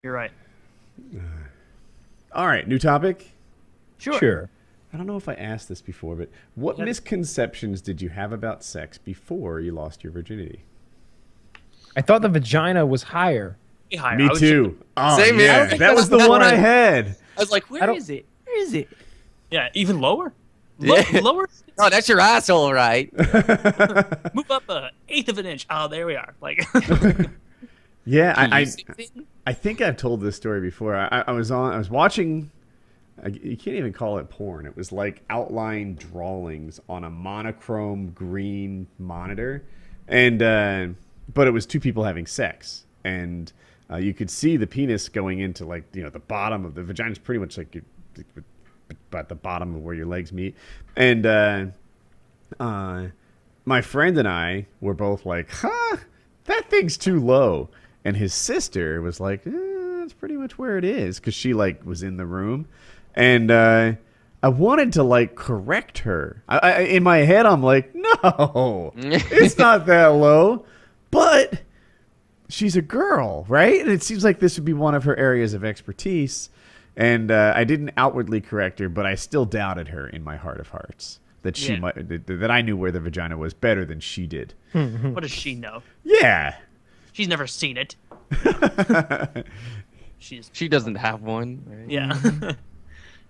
You're right. All right, new topic. Sure. I don't know if I asked this before, but what Yeah. misconceptions did you have about sex before you lost your virginity? I thought the vagina was higher. Way higher. Me I was just, too. Oh, Same here. yeah. That was the one I had. I was like, I where don't- is it? Where is it? yeah, even lower. Yeah. Lower. Oh, that's your asshole, right? Move up a eighth of an inch. Oh, there we are. Like, Yeah, Can I think I've told this story before. I was watching. You can't even call it porn. It was like outline drawings on a monochrome green monitor, and but it was two people having sex, and you could see the penis going into like the bottom of the vagina is pretty much like at the bottom of where your legs meet, and my friend and I were both like, "Huh, that thing's too low," and his sister was like, "That's pretty much where it is," because she like was in the room. And I wanted to like correct her. In my head, I'm like, no, it's not that low. But she's a girl, right? And it seems like this would be one of her areas of expertise. And I didn't outwardly correct her, but I still doubted her in my heart of hearts that she Yeah. might that I knew where the vagina was better than she did. what does she know? Yeah. She's never seen it. She's She doesn't have one. Right? yeah.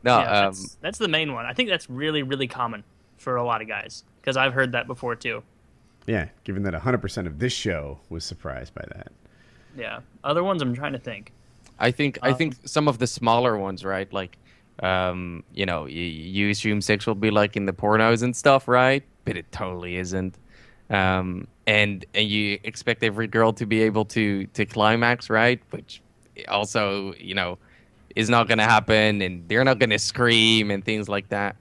No. Yeah, that's the main one. I think that's really, really common for a lot of guys because I've heard that before too. Yeah. Given that 100% of this show was surprised by that. Yeah. Other ones I'm trying to think. I think some of the smaller ones, right? Like, you assume sex will be like in the pornos and stuff, right? But it totally isn't. And you expect every girl to be able to climax, right? Which also, is not going to happen, and they're not going to scream and things like that.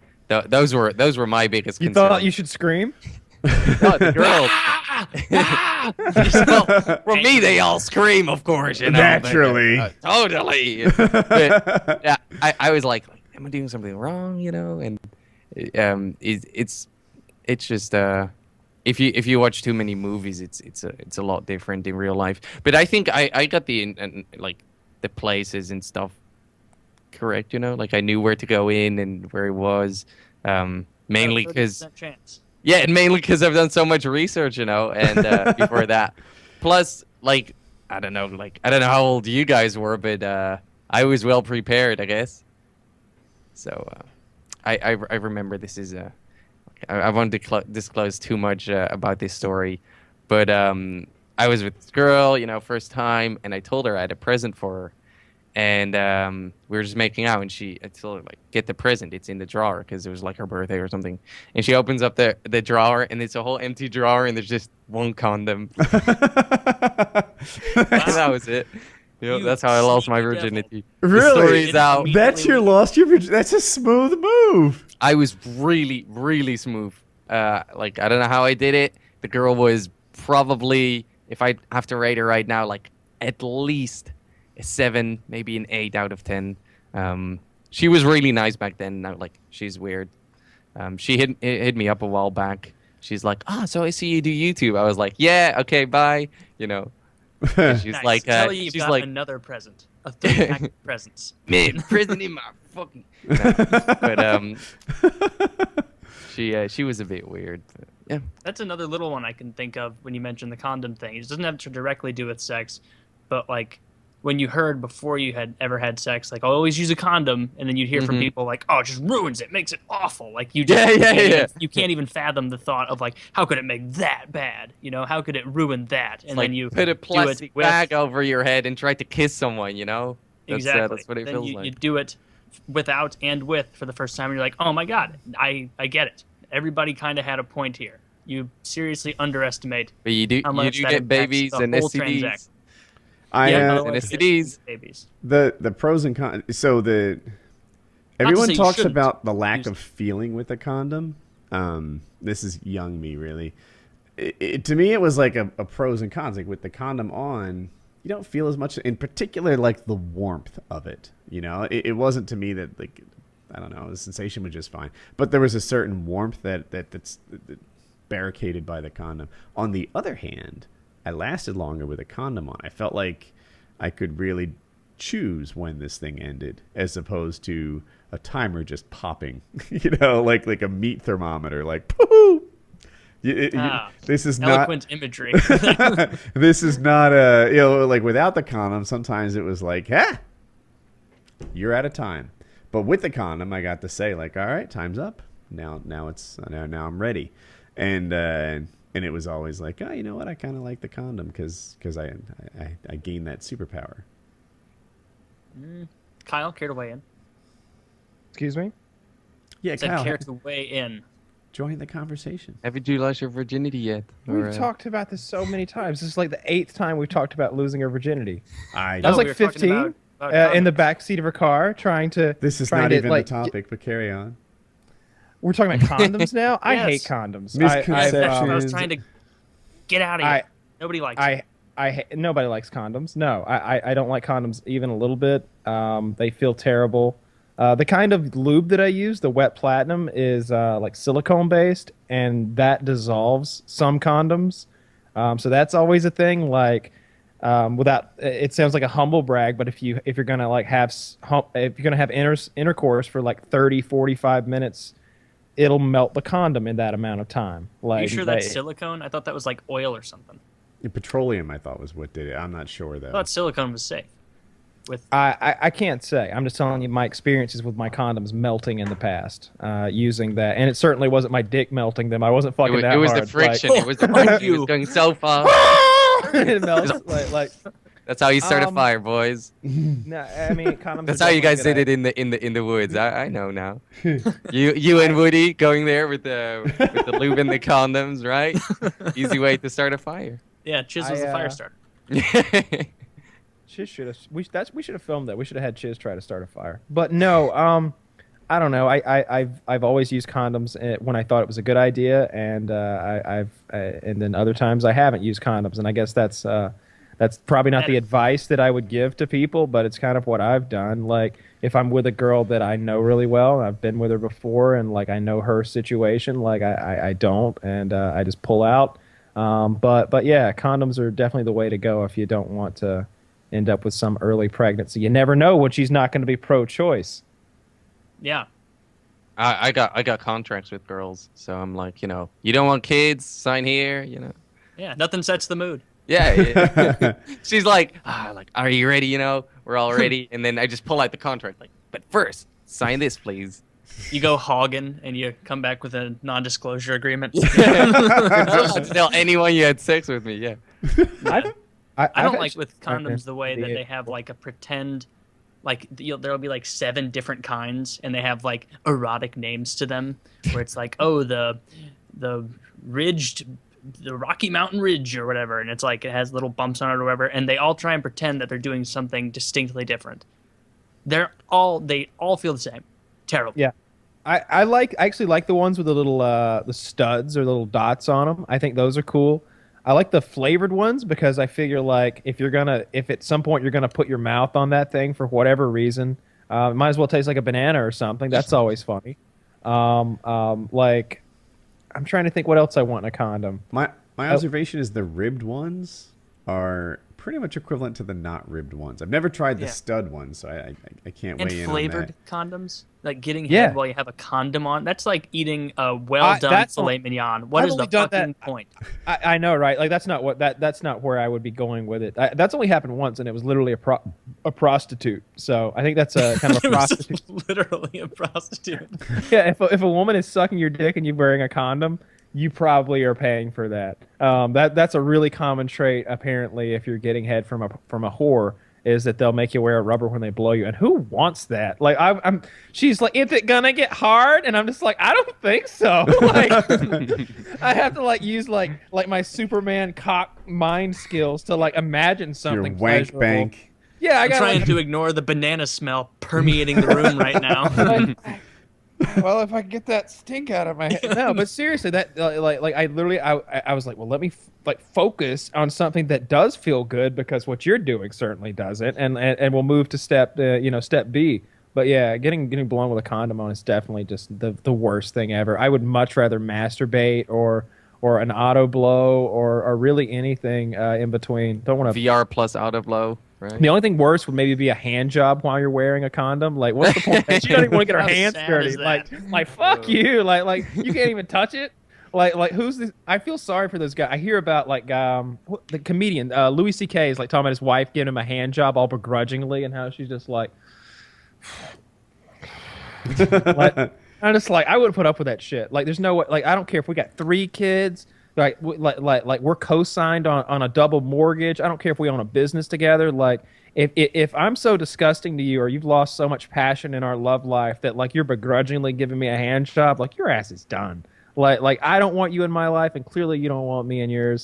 Those were my biggest You concerns. thought you should scream? No, the girls. Well, for me, they all scream, of course. Naturally. But, totally. But, yeah, I was like, am I doing something wrong? And it's just if you watch too many movies, it's a lot different in real life. But I think I got the places and stuff correct. Like I knew where to go in and where it was. Mainly because. Chance. Yeah, and mainly because I've done so much research, and before that. Plus, I don't know how old you guys were, but I was well prepared, I guess. So, I remember this is I won't disclose too much about this story, but I was with this girl, first time, and I told her I had a present for her. And we were just making out, and I told her, like, get the present. It's in the drawer, because it was, like, her birthday or something. And she opens up the drawer, and it's a whole empty drawer, and there's just one condom. And that was it. You That's how I lost my sneaky virginity. Really? The story's out. That's your lost your virginity. That's a smooth move. I was really, really smooth. I don't know how I did it. The girl was probably, if I have to rate her right now, like, at least a 7, maybe an 8 out of 10. She was really nice back then. Now, she's weird. She hit me up a while back. She's like, so I see you do YouTube. I was like, yeah, okay, bye. And she's Nice. like, Tell you you've she's got like, another present. A 3-pack of presents. man, prison in my fucking. No. But she was a bit weird. But, yeah. That's another little one I can think of when you mentioned the condom thing. It doesn't have to directly do with sex, but when you heard before you had ever had sex, I always use a condom, and then you'd hear from people like, oh, it just ruins it, makes it awful. You just you can't even fathom the thought of how could it make that bad? How could it ruin that? And then you put a plastic with, bag over your head and try to kiss someone, That's, exactly. that's what it then feels you like. do it without and with for the first time, and you're like, oh my god, I get it. Everybody kind of had a point here. You seriously underestimate. But you do how much that get impacts babies the and whole STDs. transaction. I Yeah, and otherwise you STDs. get babies. the pros and cons. So everyone say you talks shouldn't about the lack use of feeling with a condom. This is young me, really. To me, it was like a pros and cons. Like with the condom on, you don't feel as much. In particular, the warmth of it. It wasn't to me that I don't know, the sensation was just fine. But there was a certain warmth that's barricaded by the condom. On the other hand, I lasted longer with a condom on. I felt like I could really choose when this thing ended, as opposed to a timer just popping, you know, like a meat thermometer, like pooh. This is eloquent not imagery. This is not a, you know, like without the condom. Sometimes it was like, you're out of time. But with the condom, I got to say like, all right, time's up. Now I'm ready, and it was always like, oh, you know what? I kind of like the condom because I gained that superpower. Kyle, care to weigh in? Excuse me? Yeah, Said Kyle, care to weigh in. join the conversation. Have you lost your virginity yet? We've talked about this so many times. This is like the 8th time we've talked about losing our virginity. I I was we like were talking 15 about in the condoms. back seat of her car trying to. This is trying not to, even like, the topic, but carry on. We're talking about condoms now. I Yes. hate condoms. Misconceptions. I was trying to get out of here. Nobody likes it. Nobody likes condoms. No, I don't like condoms even a little bit. They feel terrible. The kind of lube that I use, the wet platinum, is like silicone based, and that dissolves some condoms. So that's always a thing. Like, without it sounds like a humble brag, but if you're gonna like if you're gonna have intercourse for like 30-45 minutes, it'll melt the condom in that amount of time. Like, Are you sure that's silicone? I thought that was like oil or something. Petroleum, I thought, was what did it. I'm not sure though. I thought silicone was safe. With I can't say. I'm just telling you my experiences with my condoms melting in the past, using that, and it certainly wasn't my dick melting them. I wasn't fucking that It was hard. the friction. Like, It was the friction. It was going so far. it melts. like That's how you start a fire, boys. no, I mean condoms. That's are how you guys definitely did it in the woods. I know now. You and Woody going there with the lube and the condoms, right? Easy way to start a fire. yeah, Chiz was the fire starter. Chiz should have. We should have filmed that. We should have had Chiz try to start a fire. But no, I don't know. I've always used condoms when I thought it was a good idea, and and then other times I haven't used condoms, and I guess that's probably not the advice that I would give to people, but it's kind of what I've done. Like, if I'm with a girl that I know really well, and I've been with her before, and like I know her situation, like I don't, and I just pull out. But yeah, condoms are definitely the way to go if you don't want to end up with some early pregnancy. You never know when she's not going to be pro-choice. Yeah. I got contracts with girls, so I'm like, you know, you don't want kids, sign here, you know. Yeah, nothing sets the mood. Yeah. She's like, are you ready? You know, we're all ready. And then I just pull out the contract, like, but first, sign this, please. You go hogging and you come back with a non-disclosure agreement. Don't tell anyone you had sex with me. Yeah. I don't like with condoms the way that they have like a pretend, like there'll be like 7 different kinds, and they have like erotic names to them, where it's like, oh, the Rocky Mountain Ridge or whatever, and it's like it has little bumps on it or whatever, and they all try and pretend that they're doing something distinctly different. They all feel the same. Terrible. Yeah. I actually like the ones with the little the studs or little dots on them. I think those are cool. I like the flavored ones because I figure like if at some point you're gonna put your mouth on that thing for whatever reason, it might as well taste like a banana or something. That's always funny. Like I'm trying to think what else I want in a condom. My observation is the ribbed ones are pretty much equivalent to the not ribbed ones. I've never tried the stud ones, so I can't weigh in on flavored that. condoms, like getting head while you have a condom on. That's like eating a well-done filet mignon. What is the fucking point? I know, right? Like that's not where I would be going with it. That's only happened once, and it was literally a prostitute. So I think that's a kind of a prostitute. Literally a prostitute. Yeah, if a woman is sucking your dick and you're wearing a condom, you probably are paying for that. That's a really common trait, apparently, if you're getting head from a whore, is that they'll make you wear a rubber when they blow you. And who wants that? Like she's like, is it gonna get hard? And I'm just like, I don't think so. Like, I have to like use like my Superman cock mind skills to like imagine something. Your wank pleasurable. bank. Yeah, I'm trying to ignore the banana smell permeating the room right now. Well, if I get that stink out of my head. No, but seriously, that like I literally I was like, well, let me focus on something that does feel good, because what you're doing certainly doesn't, and we'll move to step B. But yeah, getting blown with a condom on is definitely just the worst thing ever. I would much rather masturbate or an auto blow or really anything in between. Don't want to VR plus auto blow. Right. The only thing worse would maybe be a hand job while you're wearing a condom. Like, what's the point? She don't even want to get her How hands sad dirty. is that? Like fuck you. Like you can't even touch it. Like who's this? I feel sorry for those guys. I hear about the comedian Louis C.K. is like talking about his wife giving him a hand job all begrudgingly, and how she's just like, I'm just like, I wouldn't put up with that shit. Like, there's no way. Like, I don't care if we got 3 kids. Like we're co-signed on a double mortgage. I don't care if we own a business together. Like, if I'm so disgusting to you, or you've lost so much passion in our love life that like you're begrudgingly giving me a hand job, like your ass is done. Like I don't want you in my life, and clearly you don't want me in yours.